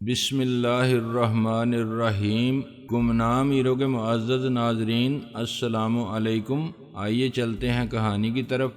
بسم اللہ الرحمن الرحیم۔ گمنام ایرو کے معزز ناظرین، السلام علیکم۔ آئیے چلتے ہیں کہانی کی طرف۔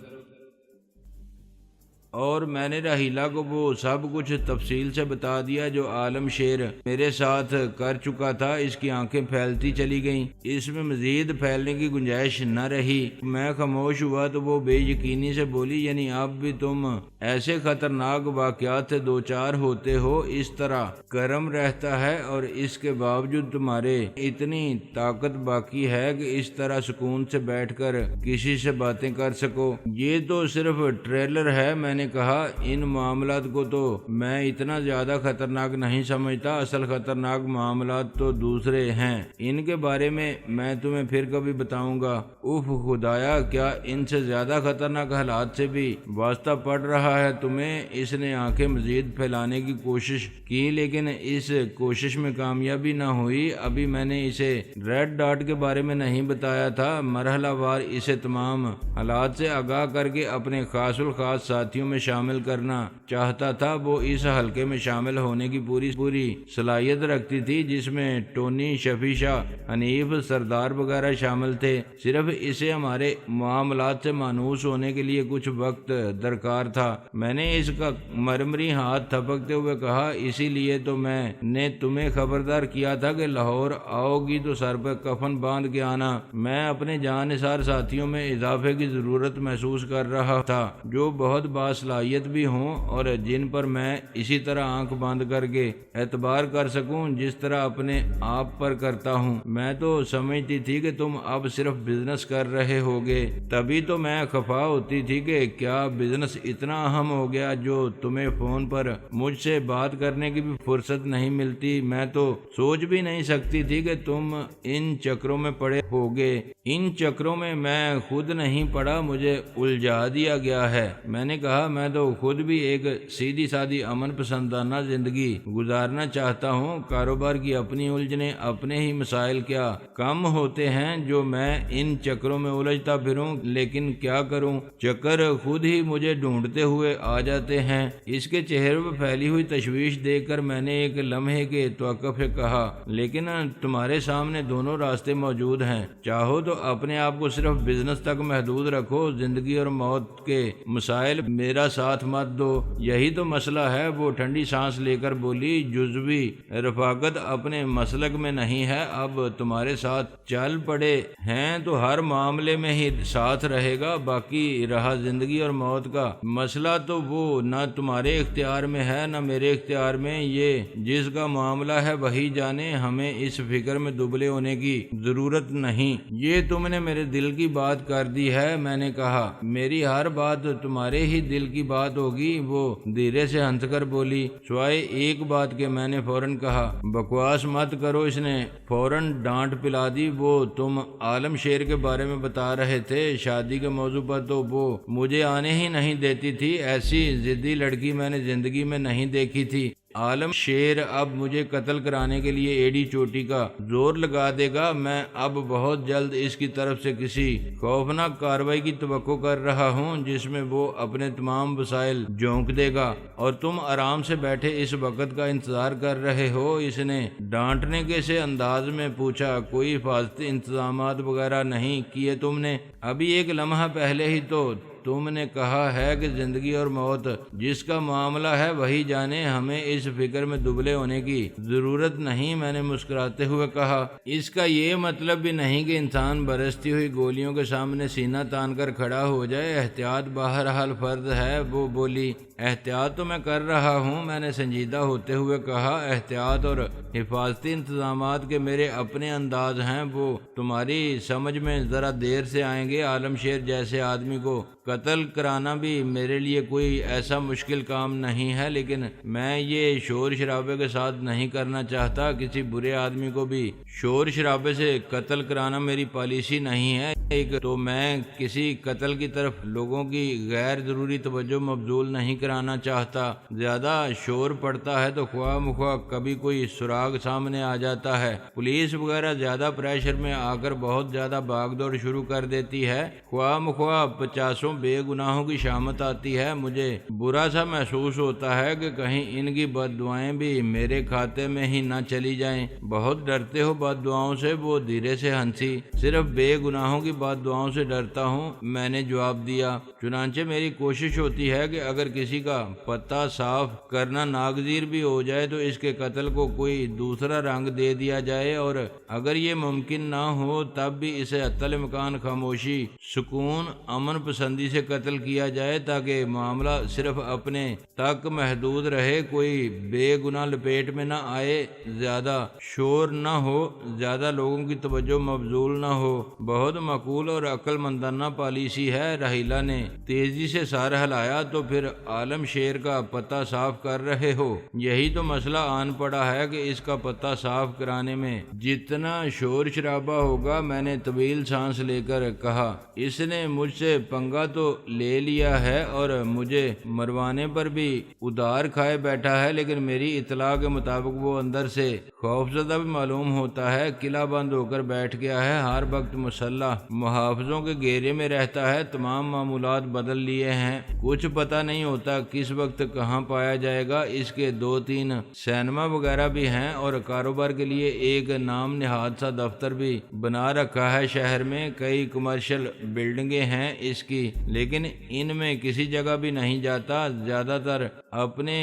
اور میں نے رحیلہ کو وہ سب کچھ تفصیل سے بتا دیا جو عالم شیر میرے ساتھ کر چکا تھا۔ اس کی آنکھیں پھیلتی چلی گئیں، اس میں مزید پھیلنے کی گنجائش نہ رہی۔ میں خاموش ہوا تو وہ بے یقینی سے بولی، یعنی اب بھی تم ایسے خطرناک واقعات سے دوچار ہوتے ہو؟ اس طرح کرم رہتا ہے اور اس کے باوجود تمہارے اتنی طاقت باقی ہے کہ اس طرح سکون سے بیٹھ کر کسی سے باتیں کر سکو؟ یہ تو صرف ٹریلر ہے، میں نے کہا۔ ان معاملات کو تو میں اتنا زیادہ خطرناک نہیں سمجھتا، اصل خطرناک معاملات تو دوسرے ہیں، ان کے بارے میں تمہیں پھر کبھی بتاؤں گا۔ اف خدایا، کیا ان سے زیادہ خطرناک حالات سے بھی واسطہ پڑ رہا ہے تمہیں؟ اس نے آنکھیں مزید پھیلانے کی کوشش کی، لیکن اس کوشش میں کامیابی نہ ہوئی۔ ابھی میں نے اسے ریڈ ڈاٹ کے بارے میں نہیں بتایا تھا، مرحلہ وار اسے تمام حالات سے آگاہ کر کے اپنے خاص الخاص ساتھیوں میں شامل کرنا چاہتا تھا۔ وہ اس حلقے میں شامل ہونے کی پوری صلاحیت رکھتی تھی، جس میں ٹونی، شفیع شاہ، حنیف، سردار وغیرہ شامل تھے۔ صرف اسے ہمارے معاملات سے مانوس ہونے کے لیے کچھ وقت درکار تھا۔ میں نے اس کا مرمری ہاتھ تھپکتے ہوئے کہا، اسی لیے تو میں نے تمہیں خبردار کیا تھا کہ لاہور آؤ گی تو سر پر کفن باندھ کے آنا۔ میں اپنے جان نثار ساتھیوں میں اضافے کی ضرورت محسوس کر رہا تھا، جو بہت باصلاحیت بھی ہوں اور جن پر میں اسی طرح آنکھ باندھ کر کے اعتبار کر سکوں جس طرح اپنے آپ پر کرتا ہوں۔ میں تو سمجھتی تھی کہ تم اب صرف بزنس کر رہے ہوگے، تبھی تو میں خفا ہوتی تھی کہ کیا بزنس اتنا اہم ہو گیا جو تمہیں فون پر مجھ سے بات کرنے کی بھی فرصت نہیں ملتی؟ میں تو سوچ بھی نہیں سکتی تھی کہ تم ان چکروں میں پڑے ہوگے۔ ان چکروں میں خود نہیں پڑا، مجھے الجھا دیا گیا ہے۔ میں نے کہا، میں تو خود بھی ایک سیدھی سادی امن پسندانہ زندگی گزارنا چاہتا ہوں۔ کاروبار کی اپنی الجھنیں، اپنے ہی مسائل کیا کم ہوتے ہیں جو میں ان چکروں میں الجھتا پھروں؟ لیکن کیا کروں، چکر خود ہی مجھے ڈھونڈتے ہوئے آ جاتے ہیں۔ اس کے چہرے پر پھیلی ہوئی تشویش دیکھ کر میں نے ایک لمحے کے توقف سے کہا، لیکن تمہارے سامنے دونوں راستے موجود ہیں۔ چاہو تو اپنے آپ کو صرف بزنس تک محدود رکھو، زندگی اور موت کے مسائل میرا ساتھ مت دو، یہی تو مسئلہ ہے۔ وہ ٹھنڈی سانس لے کر بولی، جزوی رفاقت اپنے مسلک میں نہیں ہے۔ اب تمہارے ساتھ چل پڑے ہیں تو ہر معاملے میں ہی ساتھ رہے گا، باقی رہا زندگی اور موت کا مسئلہ تو وہ نہ تمہارے اختیار میں ہے نہ میرے اختیار میں۔ یہ جس کا معاملہ ہے وہی جانے، ہمیں اس فکر میں دبلے ہونے کی ضرورت نہیں۔ یہ تم نے میرے دل کی بات کر دی ہے۔ میں نے کہا، میری ہر بات تمہارے ہی دل کی بات ہوگی۔ وہ دھیرے سے ہنس کر بولی، سوائے ایک بات کے۔ میں نے فوراً کہا، بکواس مت کرو۔ اس نے فوراً ڈانٹ پلا دی، وہ تم عالم شیر کے بارے میں بتا رہے تھے، شادی کے موضوع پر تو وہ مجھے آنے ہی نہیں دیتی تھی۔ ایسی ضدی لڑکی میں نے زندگی میں نہیں دیکھی تھی۔ عالم شیر اب مجھے قتل کرانے کے لیے ایڑی چوٹی کا زور لگا دے گا۔ میں اب بہت جلد اس کی طرف سے کسی خوفناک کارروائی کی توقع کر رہا ہوں جس میں وہ اپنے تمام وسائل جھونک دے گا اور تم آرام سے بیٹھے اس وقت کا انتظار کر رہے ہو۔ اس نے ڈانٹنے کے سے انداز میں پوچھا، کوئی حفاظتی انتظامات وغیرہ نہیں کیے تم نے؟ ابھی ایک لمحہ پہلے ہی تو تم نے کہا ہے کہ زندگی اور موت جس کا معاملہ ہے وہی جانے، ہمیں اس فکر میں دبلے ہونے کی ضرورت نہیں۔ میں نے مسکراتے ہوئے کہا، اس کا یہ مطلب بھی نہیں کہ انسان برستی ہوئی گولیوں کے سامنے سینہ تان کر کھڑا ہو جائے۔ احتیاط بہرحال فرض ہے۔ وہ بولی، احتیاط تو میں کر رہا ہوں۔ میں نے سنجیدہ ہوتے ہوئے کہا، احتیاط اور حفاظتی انتظامات کے میرے اپنے انداز ہیں، وہ تمہاری سمجھ میں ذرا دیر سے آئیں گے۔ عالم شیر جیسے آدمی کو قتل کرانا بھی میرے لیے کوئی ایسا مشکل کام نہیں ہے، لیکن میں یہ شور شرابے کے ساتھ نہیں کرنا چاہتا۔ کسی برے آدمی کو بھی شور شرابے سے قتل کرانا میری پالیسی نہیں ہے۔ ایک تو میں کسی قتل کی طرف لوگوں کی غیر ضروری توجہ مبذول نہیں کرانا چاہتا۔ زیادہ شور پڑتا ہے تو خواہ مخواہ کبھی کوئی سراغ سامنے آ جاتا ہے۔ پولیس وغیرہ زیادہ پریشر میں آ کر بہت زیادہ بھاگ دوڑ شروع کر دیتی ہے۔ خواہ مخواہ 50 بے گناہوں کی شامت آتی ہے۔ مجھے برا سا محسوس ہوتا ہے کہ کہیں ان کی بد دعائیں بھی میرے کھاتے میں ہی نہ چلی جائیں۔ بہت ڈرتے ہو بد دعاؤں سے؟ وہ دھیرے سے ہنسی۔ صرف بے گناہوں کی بد دعاؤں سے ڈرتا ہوں، میں نے جواب دیا۔ چنانچہ میری کوشش ہوتی ہے کہ اگر کسی کا پتہ صاف کرنا ناگزیر بھی ہو جائے تو اس کے قتل کو کوئی دوسرا رنگ دے دیا جائے، اور اگر یہ ممکن نہ ہو تب بھی اسے حتی الامکان خاموشی، سکون، امن پسندی سے قتل کیا جائے تاکہ معاملہ صرف اپنے تک محدود رہے، کوئی بے گناہ لپیٹ میں نہ آئے، زیادہ شور نہ ہو، زیادہ لوگوں کی توجہ مبذول نہ ہو۔ بہت معقول اور عقل مندانہ پالیسی ہے۔ رحیلہ نے تیزی سے سر ہلایا۔ تو پھر عالم شیر کا پتہ صاف کر رہے ہو؟ یہی تو مسئلہ آن پڑا ہے کہ اس کا پتہ صاف کرانے میں جتنا شور شرابہ ہوگا۔ میں نے طویل سانس لے کر کہا، اس نے مجھ سے پنگا تو لے لیا ہے اور مجھے مروانے پر بھی ادھار کھائے بیٹھا ہے، لیکن میری اطلاع کے مطابق وہ اندر سے خوفزدہ بھی معلوم ہوتا ہے، قلعہ بند ہو کر بیٹھ گیا ہے، ہر وقت مسلح محافظوں کے گھیرے میں رہتا ہے، تمام معمولات بدل لیے ہیں، کچھ پتہ نہیں ہوتا کس وقت کہاں پایا جائے گا۔ اس کے 2-3 سینما وغیرہ بھی ہیں اور کاروبار کے لیے ایک نام نہاد سا دفتر بھی بنا رکھا ہے۔ شہر میں کئی کمرشل بلڈنگیں ہیں اس کی، لیکن ان میں کسی جگہ بھی نہیں جاتا، زیادہ تر اپنے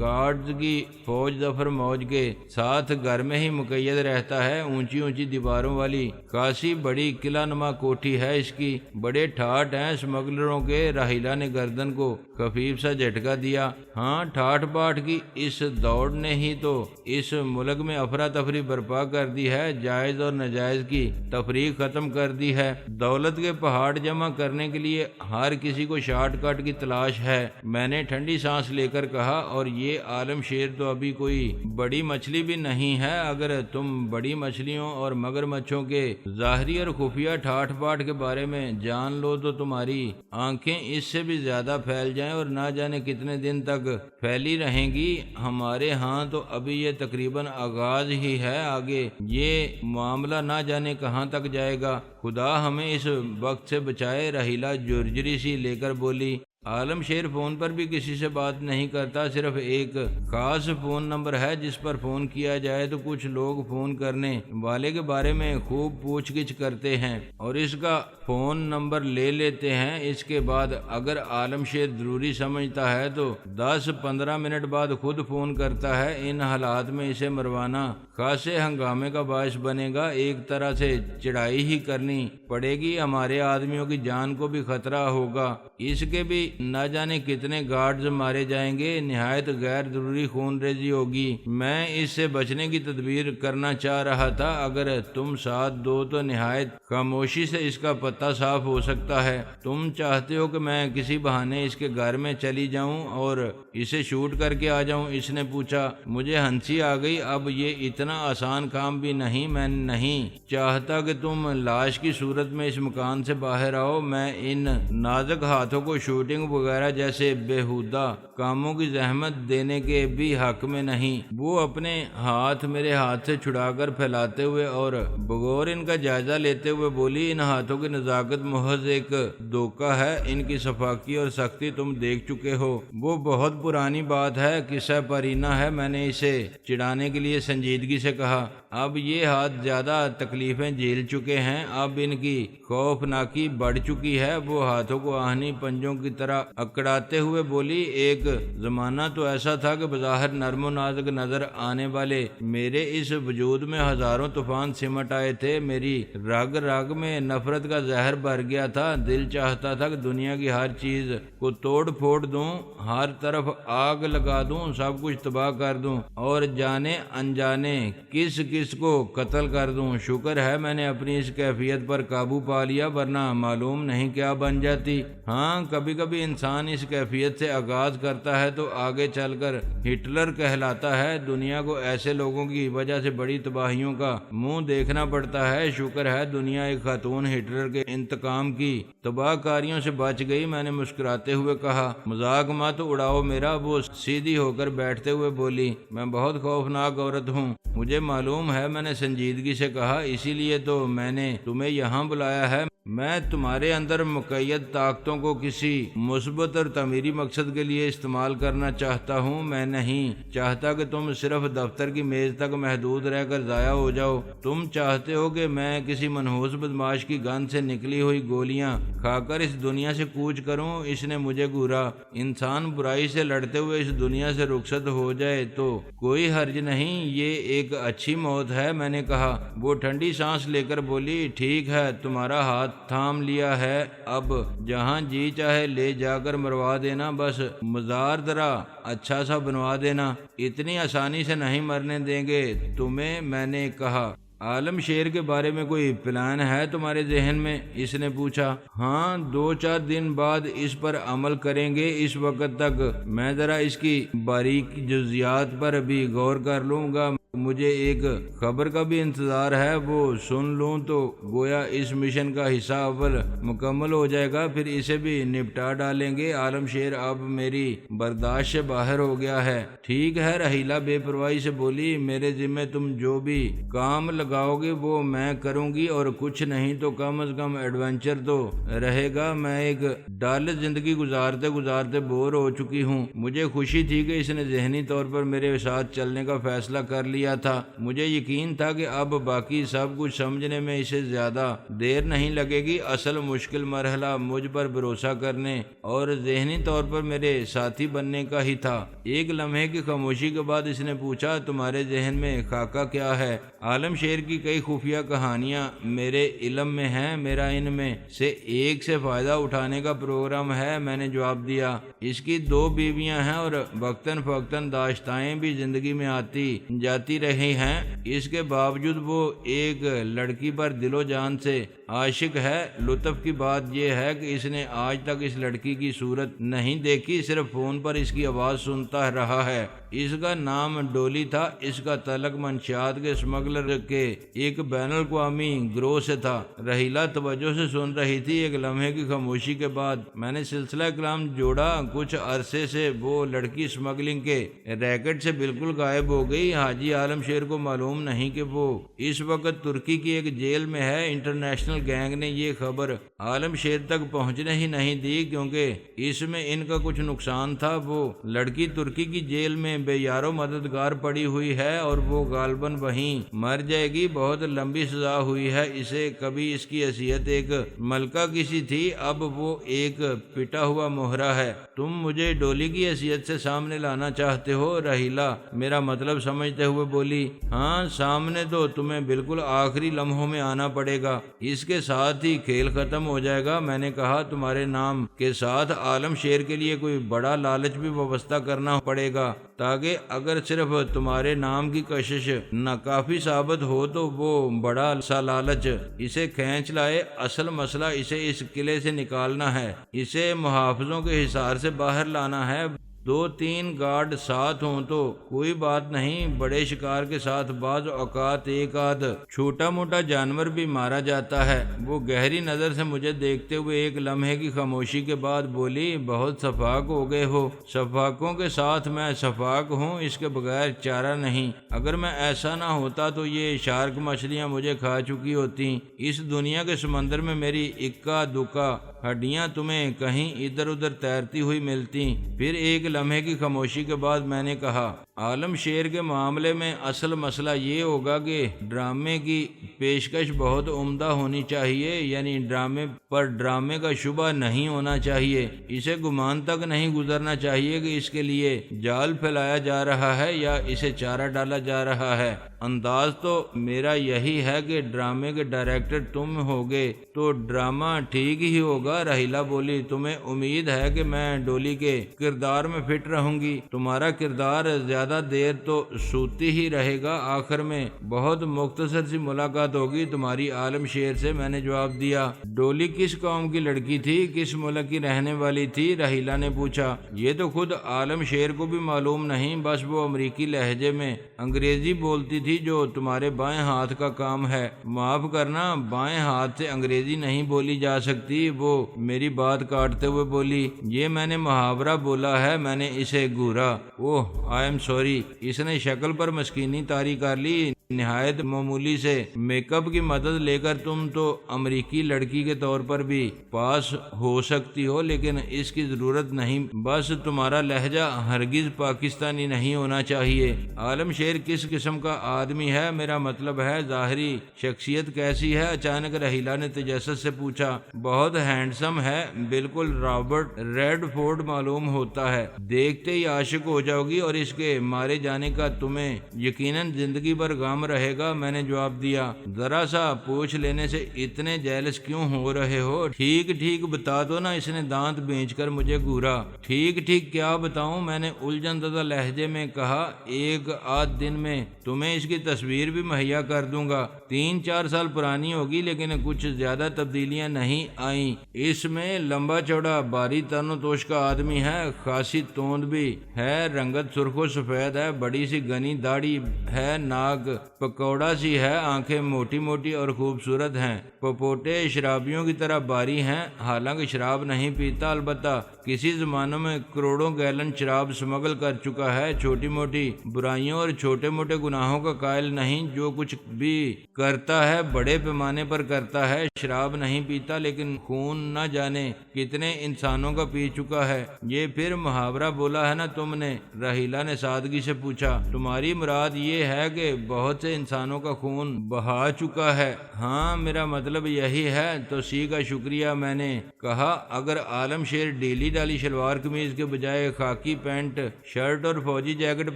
گارڈز کی فوج ظفر موج کے ساتھ گھر میں ہی مقید رہتا ہے۔ اونچی اونچی دیواروں والی خاصی بڑی قلعہ نما کوٹھی ہے اس کی، بڑے ٹھاٹ ہیں اسمگلروں کے۔ راہیلہ نے گردن کو خفیف سا جھٹکا دیا۔ ہاں، ٹھاٹ باٹ کی اس دوڑ نے ہی تو اس ملک میں افراتفری برپا کر دی ہے، جائز اور ناجائز کی تفریق ختم کر دی ہے۔ دولت کے پہاڑ جمع کرنے کے لیے ہر کسی کو شارٹ کٹ کی تلاش ہے، میں نے ٹھنڈی سانس لے کر کہا، اور یہ عالم شیر تو ابھی کوئی بڑی مچھلی بھی نہیں ہے۔ اگر تم بڑی مچھلیوں اور مگر مچھوں کے ظاہری اور خفیہ ٹھاٹ باٹ کے بارے میں جان لو تو تمہاری آنکھیں اس سے بھی زیادہ پھیل جائیں اور نہ جانے کتنے دن تک پھیلی رہیں گی۔ ہمارے ہاں تو ابھی یہ تقریباً آغاز ہی ہے، آگے یہ معاملہ نہ جانے کہاں تک جائے گا۔ خدا ہمیں اس وقت سے بچائے۔ راہیلہ جرجری سی لے کر بولی۔ عالم شیر فون پر بھی کسی سے بات نہیں کرتا، صرف ایک خاص فون نمبر ہے جس پر فون کیا جائے تو کچھ لوگ فون کرنے والے کے بارے میں خوب پوچھ گچھ کرتے ہیں اور اس کا فون نمبر لے لیتے ہیں۔ اس کے بعد اگر عالم شیر ضروری سمجھتا ہے تو 10-15 منٹ بعد خود فون کرتا ہے۔ ان حالات میں اسے مروانا خاصے ہنگامے کا باعث بنے گا، ایک طرح سے چڑھائی ہی کرنی پڑے گی، ہمارے آدمیوں کی جان کو بھی خطرہ ہوگا، اس کے بھی نہ جانے کتنے گارڈز مارے جائیں گے، نہایت غیر ضروری خون ریزی ہوگی۔ میں اس سے بچنے کی تدبیر کرنا چاہ رہا تھا، اگر تم ساتھ دو تو نہایت خاموشی سے اس کا پتہ صاف ہو سکتا ہے۔ تم چاہتے ہو کہ میں کسی بہانے اس کے گھر میں چلی جاؤں اور اسے شوٹ کر کے آ جاؤں؟ اس نے پوچھا۔ مجھے ہنسی آ گئی۔ اب یہ اتنا آسان کام بھی نہیں، میں نہیں چاہتا کہ تم لاش کی صورت میں اس مکان سے باہر آؤ، میں ان نازک ہاتھوں کو شوٹنگ وغیرہ جیسے بیہودہ کاموں کی زحمت دینے کے بھی حق میں نہیں۔ وہ اپنے ہاتھ میرے ہاتھ سے چھڑا کر پھیلاتے ہوئے اور بغور ان کا جائزہ لیتے ہوئے بولی، ان ہاتھوں کی نزاکت محض ایک دھوکہ ہے، ان کی صفاقی اور سختی تم دیکھ چکے ہو، وہ بہت پرانی بات ہے، قصہ پرینہ ہے۔ میں نے اسے چڑھانے کے لیے سنجیدگی سے کہا، اب یہ ہاتھ زیادہ تکلیفیں جھیل چکے ہیں، اب ان کی خوفناکی بڑھ چکی ہے۔ وہ ہاتھوں کو آہنی پنجوں کی طرح اکڑاتے ہوئے بولی، ایک زمانہ تو ایسا تھا کہ بظاہر نرم و نازک نظر آنے والے میرے اس وجود میں ہزاروں طوفان سمٹ آئے تھے، میری رگ رگ میں نفرت کا زہر بھر گیا تھا، دل چاہتا تھا کہ دنیا کی ہر چیز کو توڑ پھوڑ دوں، ہر طرف آگ لگا دوں، سب کچھ تباہ کر دوں اور جانے انجانے کس کس کو قتل کر دوں۔ شکر ہے میں نے اپنی اس کیفیت پر قابو پا لیا، ورنہ معلوم نہیں کیا بن جاتی۔ ہاں، کبھی کبھی بھی انسان اس کیفیت سے آغاز کرتا ہے تو آگے چل کر ہٹلر کہلاتا ہے۔ دنیا کو ایسے لوگوں کی وجہ سے بڑی تباہیوں کا منہ دیکھنا پڑتا ہے۔ شکر ہے دنیا ایک خاتون ہٹلر کے انتقام کی تباہ کاریوں سے بچ گئی۔ میں نے مسکراتے ہوئے کہا، مذاق مت اڑاؤ میرا۔ وہ سیدھی ہو کر بیٹھتے ہوئے بولی، میں بہت خوفناک عورت ہوں، مجھے معلوم ہے۔ میں نے سنجیدگی سے کہا، اسی لیے تو میں نے تمہیں یہاں بلایا ہے۔ میں تمہارے اندر مقید طاقتوں کو کسی مثبت اور تعمیری مقصد کے لیے استعمال کرنا چاہتا ہوں۔ میں نہیں چاہتا کہ تم صرف دفتر کی میز تک محدود رہ کر ضائع ہو جاؤ۔ تم چاہتے ہو کہ میں کسی منحوس بدماش کی گند سے نکلی ہوئی گولیاں کھا کر اس دنیا سے کوچ کروں۔ اس نے مجھے گھورا، انسان برائی سے لڑتے ہوئے اس دنیا سے رخصت ہو جائے تو کوئی حرج نہیں، یہ ایک اچھی موت ہے۔ میں نے کہا۔ وہ ٹھنڈی سانس لے کر بولی، ٹھیک ہے، تمہارا ہاتھ تھام لیا ہے، اب جہاں جی چاہے لے جا کر مروا دینا، بس مزار ذرا اچھا سا بنوا دینا، اتنی آسانی سے نہیں مرنے دیں گے تمہیں۔ میں نے کہا، عالم شیر کے بارے میں کوئی پلان ہے تمہارے ذہن میں؟ اس نے پوچھا۔ ہاں، 2-4 دن بعد اس پر عمل کریں گے۔ اس وقت تک میں ذرا اس کی باریک جزیات پر بھی غور کر لوں گا۔ مجھے ایک خبر کا بھی انتظار ہے، وہ سن لوں تو گویا اس مشن کا حصہ اول مکمل ہو جائے گا، پھر اسے بھی نپٹا ڈالیں گے۔ عالم شیر اب میری برداشت سے باہر ہو گیا ہے۔ ٹھیک ہے، رحیلہ بے پرواہی سے بولی، میرے ذمہ تم جو بھی کام لگاؤ گے وہ میں کروں گی، اور کچھ نہیں تو کم از کم ایڈونچر تو رہے گا۔ میں ایک ڈل زندگی گزارتے گزارتے بور ہو چکی ہوں۔ مجھے خوشی تھی کہ اس نے ذہنی طور پر میرے ساتھ چلنے کا فیصلہ کر لیا تھا۔ مجھے یقین تھا کہ اب باقی سب کچھ سمجھنے میں اسے زیادہ دیر نہیں لگے گی۔ اصل مشکل مرحلہ مجھ پر بھروسہ کرنے اور ذہنی طور پر میرے ساتھی بننے کا ہی تھا۔ ایک لمحے کی خاموشی کے بعد اس نے پوچھا، تمہارے ذہن میں خاکہ کیا ہے؟ عالم شیر کی کئی خفیہ کہانیاں میرے علم میں ہیں، میرا ان میں سے ایک سے فائدہ اٹھانے کا پروگرام ہے۔ میں نے جواب دیا، اس کی 2 بیویاں ہیں اور وقتاً فوقتاً داشتائیں بھی زندگی میں آتی جاتی رہی ہیں۔ اس کے باوجود وہ ایک لڑکی پر دل و جان سے عاشق ہے۔ لطف کی بات یہ ہے کہ اس نے آج تک اس لڑکی کی صورت نہیں دیکھی، صرف فون پر اس کی آواز سنتا رہا ہے۔ اس کا نام ڈولی تھا۔ اس کا تعلق منشیات کے اسمگلر کے ایک بین الاقوامی گروہ سے تھا۔ رحیلہ توجہ سے سن رہی تھی۔ ایک لمحے کی خاموشی کے بعد میں نے سلسلہ کلام جوڑا، کچھ عرصے سے وہ لڑکی اسمگلنگ کے ریکٹ سے بالکل غائب ہو گئی۔ حاجی عالم شیر کو معلوم نہیں کہ وہ اس وقت ترکی کی ایک جیل میں ہے۔ انٹرنیشنل گینگ نے یہ خبر عالم شیر تک پہنچنے ہی نہیں دی کیونکہ اس میں ان کا کچھ نقصان تھا۔ وہ لڑکی ترکی کی جیل میں بے یار و مددگار پڑی ہوئی ہے اور وہ غالباً وہیں مر جائے گی۔ بہت لمبی سزا ہوئی ہے اسے، کبھی اس کی حیثیت ایک ملکہ کسی تھی، اب وہ ایک پٹا ہوا مہرا ہے۔ تم مجھے ڈولی کی حیثیت سے سامنے لانا چاہتے ہو؟ رحیلہ میرا مطلب سمجھتے ہوئے بولی، ہاں، سامنے تو تمہیں بالکل آخری لمحوں میں آنا پڑے گا، اس کے ساتھ ہی کھیل ختم ہو جائے گا۔ میں نے کہا، تمہارے نام کے ساتھ عالم شیر کے لیے کوئی بڑا لالچ بھی وابستہ کرنا پڑے گا تاکہ اگر صرف تمہارے نام کی کشش ناکافی ثابت ہو تو وہ بڑا سا لالچ اسے کھینچ لائے۔ اصل مسئلہ اسے اس قلعے سے نکالنا ہے، اسے محافظوں کے حصار سے باہر لانا ہے۔ 2-3 گارڈ ساتھ ہوں تو کوئی بات نہیں، بڑے شکار کے ساتھ بعض اوقات ایک آدھ چھوٹا موٹا جانور بھی مارا جاتا ہے۔ وہ گہری نظر سے مجھے دیکھتے ہوئے ایک لمحے کی خاموشی کے بعد بولی، بہت شفاق ہو گئے ہو۔ شفاقوں کے ساتھ میں شفاق ہوں، اس کے بغیر چارہ نہیں۔ اگر میں ایسا نہ ہوتا تو یہ شارک مچھلیاں مجھے کھا چکی ہوتی۔ اس دنیا کے سمندر میں میری اکا دکا ہڈیاں تمہیں کہیں ادھر ادھر تیرتی ہوئی ملتی۔ پھر ایک لمحے کی خاموشی کے بعد میں نے کہا، عالم شیر کے معاملے میں اصل مسئلہ یہ ہوگا کہ ڈرامے کی پیشکش بہت عمدہ ہونی چاہیے، یعنی ڈرامے پر ڈرامے کا شبہ نہیں ہونا چاہیے۔ اسے گمان تک نہیں گزرنا چاہیے کہ اس کے لیے جال پھیلایا جا رہا ہے یا اسے چارہ ڈالا جا رہا ہے۔ انداز تو میرا یہی ہے کہ ڈرامے کے ڈائریکٹر تم ہوگے تو ڈرامہ ٹھیک ہی ہوگا۔ رحیلہ بولی، تمہیں امید ہے کہ میں ڈولی کے کردار میں فٹ رہوں گی؟ تمہارا کردار زیادہ زیادہ دیر تو سوتی ہی رہے گا، آخر میں بہت مختصر سی ملاقات ہوگی تمہاری عالم شیر سے، میں نے جواب دیا۔ ڈولی کس قوم کی لڑکی تھی، کس ملک کی رہنے والی تھی؟ رحیلہ نے پوچھا۔ یہ تو خود عالم شیر کو بھی معلوم نہیں، بس وہ امریکی لہجے میں انگریزی بولتی تھی جو تمہارے بائیں ہاتھ کا کام ہے۔ معاف کرنا، بائیں ہاتھ سے انگریزی نہیں بولی جا سکتی، وہ میری بات کاٹتے ہوئے بولی۔ یہ میں نے محاورہ بولا ہے، میں نے اسے گھورا۔ اوہ آئی ایم سوری۔ اس نے شکل پر مسکینی طاری کر لی۔ نہایت معمولی سے میک اپ کی مدد لے کر تم تو امریکی لڑکی کے طور پر بھی پاس ہو سکتی ہو، لیکن اس کی ضرورت نہیں، بس تمہارا لہجہ ہرگز پاکستانی نہیں ہونا چاہیے۔ عالم شیر کس قسم کا آدمی ہے؟ میرا مطلب ہے ظاہری شخصیت کیسی ہے؟ اچانک رحیلہ نے تجسس سے پوچھا۔ بہت ہینڈسم ہے، بالکل رابرٹ ریڈ فورڈ معلوم ہوتا ہے، دیکھتے ہی عاشق ہو جاؤ گی، اور اس کے مارے جانے کا تمہیں یقیناً زندگی بھر غم رہے گا، میں نے جواب دیا۔ ذرا سا پوچھ لینے سے اتنے جیلس کیوں ہو رہے ہو؟ ٹھیک ٹھیک بتا دو نا، اس نے دانت بھینچ کر مجھے گھورا۔ ٹھیک ٹھیک کیا بتاؤں؟ میں نے الجھن زدہ لہجے میں کہا۔ ایک آدھ دن میں تمہیں اس کی تصویر بھی مہیا کر دوں گا، 3-4 سال پرانی ہوگی، لیکن کچھ زیادہ تبدیلیاں نہیں آئیں۔ اس میں لمبا چوڑا باری تن و توش کا آدمی ہے، خاصی توند بھی ہے، رنگت سرخ و سفید ہے، بڑی سی گھنی داڑھی ہے، ناک پکوڑا سی ہے، آنکھیں موٹی موٹی اور خوبصورت ہیں، پپوٹے شرابیوں کی طرح باری ہیں، حالانکہ شراب نہیں پیتا، البتہ کسی زمانوں میں کروڑوں گیلن شراب سمگل کر چکا ہے، چھوٹی موٹی برائیوں اور چھوٹے موٹے گناہوں کا قائل نہیں، جو کچھ بھی کرتا ہے بڑے پیمانے پر کرتا ہے، شراب نہیں پیتا، لیکن خون نہ جانے کتنے انسانوں کا پی چکا ہے۔ یہ پھر محاورہ بولا ہے نا تم نے؟ رحیلہ نے سادگی سے پوچھا۔ تمہاری مراد یہ ہے کہ بہت سے انسانوں کا خون بہا چکا ہے؟ ہاں میرا مطلب یہی ہے۔ توسیع کا شکریہ، میں نے کہا۔ اگر عالم شیر ڈیلی ڈالی شلوار قمیض کے بجائے خاکی پینٹ شرٹ اور فوجی جیکٹ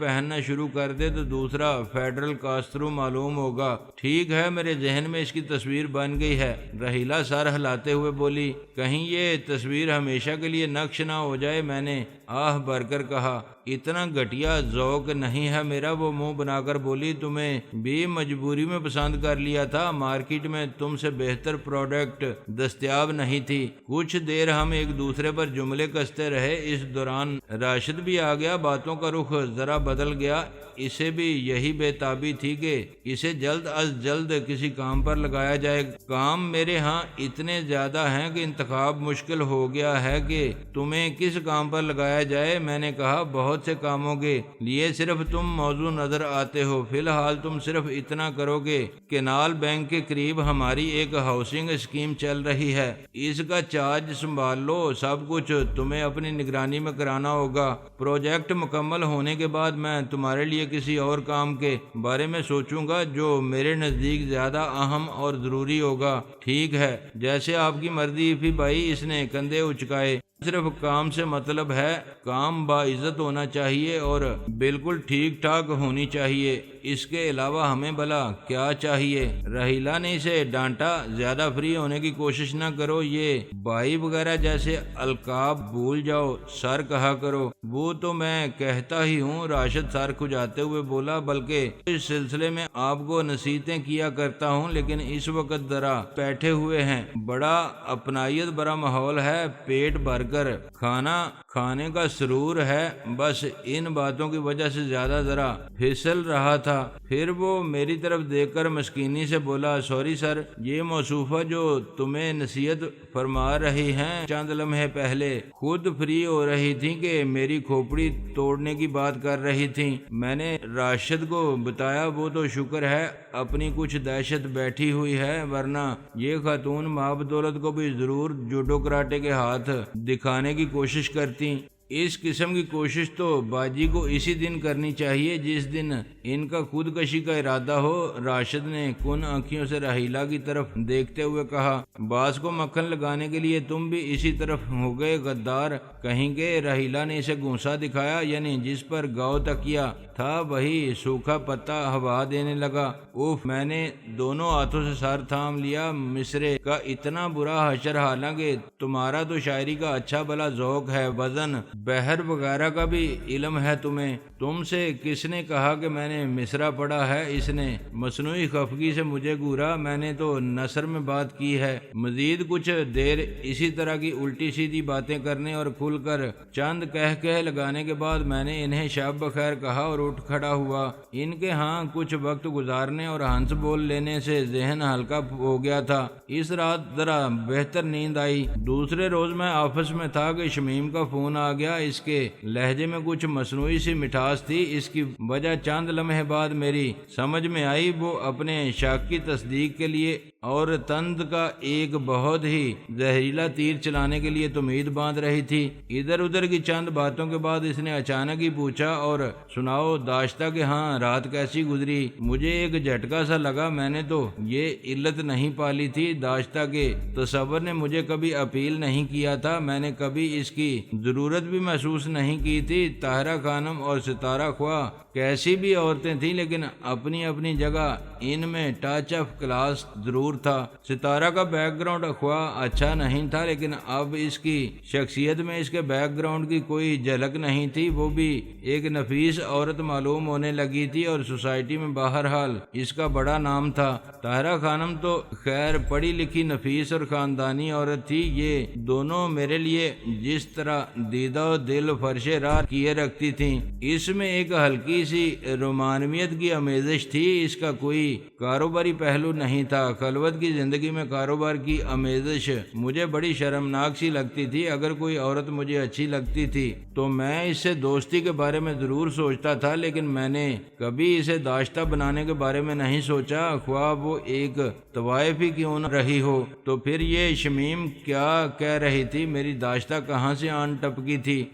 پہننا شروع کر دے تو دوسرا فیڈرل کاسترو معلوم ہوگا۔ ٹھیک ہے، میرے ذہن میں اس کی تصویر بن گئی ہے، رحیلہ سر ہلاتے ہوئے بولی۔ کہیں یہ تصویر ہمیشہ کے لیے نقش نہ ہو جائے، میں نے آہ بھر کر کہا۔ اتنا گھٹیا ذوق نہیں ہے میرا، وہ منہ بنا کر بولی۔ تمہیں بھی مجبوری میں پسند کر لیا تھا، مارکیٹ میں تم سے بہتر پروڈکٹ دستیاب نہیں تھی۔ کچھ دیر ہم ایک دوسرے پر جملے کستے رہے، اس دوران راشد بھی آ گیا۔ باتوں کا رخ ذرا بدل گیا، اسے بھی یہی بے تابی تھی کہ اسے جلد از جلد کسی کام پر لگایا جائے۔ کام میرے ہاں اتنے زیادہ ہیں کہ انتخاب مشکل ہو گیا ہے کہ تمہیں کس کام پر لگایا جائے۔ میں نے کہا، بہت سے کاموں کے لیے صرف تم موضوع نظر آتے ہو، فی الحال تم صرف اتنا کرو کہ کینال بینک کے قریب ہماری ایک ہاؤسنگ اسکیم چل رہی ہے، اس کا چارج سنبھال لو، سب کچھ تمہیں اپنی نگرانی میں کرانا ہوگا۔ پروجیکٹ مکمل ہونے کے بعد میں تمہارے لیے کسی اور کام کے بارے میں سوچوں گا جو میرے نزدیک زیادہ اہم اور ضروری ہوگا۔ ٹھیک ہے، جیسے آپ کی مرضی فی بھائی۔ اس نے کندھے اچکائے۔ صرف کام سے مطلب ہے، کام باعزت ہونا چاہیے اور بالکل ٹھیک ٹھاک ہونی چاہیے، اس کے علاوہ ہمیں بھلا کیا چاہیے؟ رحیلہ نے اسے ڈانٹا۔ زیادہ فری ہونے کی کوشش نہ کرو، یہ بھائی وغیرہ جیسے القاب بھول جاؤ، سر کہا کرو۔ وہ تو میں کہتا ہی ہوں، راشد سر کھجاتے ہوئے بولا، بلکہ اس سلسلے میں آپ کو نصیحتیں کیا کرتا ہوں، لیکن اس وقت ذرا بیٹھے ہوئے ہیں، بڑا اپنائیت برا ماحول ہے، پیٹ بھر کر کھانا کھانے کا سرور ہے، بس ان باتوں کی وجہ سے زیادہ ذرا پھسل رہا تھا۔ پھر وہ میری طرف دیکھ کر مسکینی سے بولا، سوری سر، یہ موصوفہ جو تمہیں نصیحت فرما رہی ہیں چند لمحے پہلے خود فری ہو رہی تھی کہ میری کھوپڑی توڑنے کی بات کر رہی تھی۔ میں نے راشد کو بتایا، وہ تو شکر ہے اپنی کچھ دہشت بیٹھی ہوئی ہے، ورنہ یہ خاتون ماں بدولت کو بھی ضرور جوڈو کراٹے کے ہاتھ دکھانے کی کوشش کرتی۔ اس قسم کی کوشش تو باجی کو اسی دن کرنی چاہیے جس دن ان کا خودکشی کا ارادہ ہو۔ راشد نے کن آنکھوں سے رحیلہ کی طرف دیکھتے ہوئے کہا، باز کو مکھن لگانے کے لیے تم بھی اسی طرف ہو گئے، غدار کہیں گے۔ رحیلہ نے اسے گھونسا دکھایا، یعنی جس پر گاؤ تکیا تھا وہی سوکھا پتا ہوا دینے لگا۔ اوف، میں نے دونوں ہاتھوں سے سر تھام لیا۔ مصرے کا اتنا برا حشر، حالانکہ تمہارا تو شاعری کا اچھا بھلا ذوق ہے، وزن بحر وغیرہ کا بھی علم ہے تمہیں؟ تم سے کس نے کہا کہ میں نے مصرع پڑھا ہے؟ اس نے مصنوعی خفگی سے مجھے گھورا، میں نے تو نثر میں بات کی ہے۔ مزید کچھ دیر اسی طرح کی الٹی سیدھی باتیں کرنے اور کھل کر چند کہہ لگانے کے بعد میں نے انہیں شب بخیر کہا اور اٹھ کھڑا ہوا۔ ان کے ہاں کچھ وقت گزارنے اور ہنس بول لینے سے ذہن ہلکا ہو گیا تھا۔ اس رات ذرا بہتر نیند آئی۔ دوسرے روز میں آفس میں تھا کہ شمیم کا فون آ گیا۔ اس کے لہجے میں کچھ مصنوعی سی مٹھاس تھی۔ اس کی وجہ چند لمحے بعد میری سمجھ میں آئی۔ وہ اپنے شک کی تصدیق کے لیے اور تند کا ایک بہت ہی زہریلا تیر چلانے کے لیے تمید باندھ رہی تھی۔ ادھر ادھر کی چند باتوں کے بعد اس نے اچانک ہی پوچھا، اور سناؤ داشتہ کہ ہاں رات کیسی گزری؟ مجھے ایک جھٹکا سا لگا۔ میں نے تو یہ علت نہیں پالی تھی داشتہ کے تصور نے مجھے کبھی اپیل نہیں کیا تھا، میں نے کبھی اس کی ضرورت بھی محسوس نہیں کی تھی۔ طاہرہ خانم اور ستارہ خواہ کیسی بھی عورتیں تھیں، لیکن اپنی اپنی جگہ ان میں ٹچ آف کلاس ضرور تھا۔ ستارہ کا بیک گراؤنڈ خواہ اچھا نہیں تھا، لیکن اب اس کی شخصیت میں اس کے بیک گراؤنڈ کی کوئی جھلک نہیں تھی۔ وہ بھی ایک نفیس عورت معلوم ہونے لگی تھی اور سوسائٹی میں بہرحال اس کا بڑا نام تھا۔ طاہرہ خانم تو خیر پڑھی لکھی نفیس اور خاندانی عورت تھی۔ یہ دونوں میرے لیے جس طرح دیدہ و دل فرش راہ کیے رکھتی تھیں، اس میں ایک ہلکی سی رومانویت کی آمیزش تھی۔ اس کا کوئی کاروباری پہلو نہیں تھا۔ خلوت کی زندگی میں کاروبار کی آمیزش مجھے بڑی شرمناک سی لگتی تھی۔ اگر کوئی عورت مجھے اچھی لگتی تھی تو میں اس سے دوستی کے بارے میں ضرور سوچتا تھا، لیکن میں نے کبھی اسے داشتہ بنانے کے بارے میں نہیں سوچا، خواہ وہ ایک طوائف ہی کیوں نہ رہی ہو۔ تو پھر یہ شمیم کیا کہہ رہی تھی؟ میری داشتہ کہاں سے آن ٹپکی تھی؟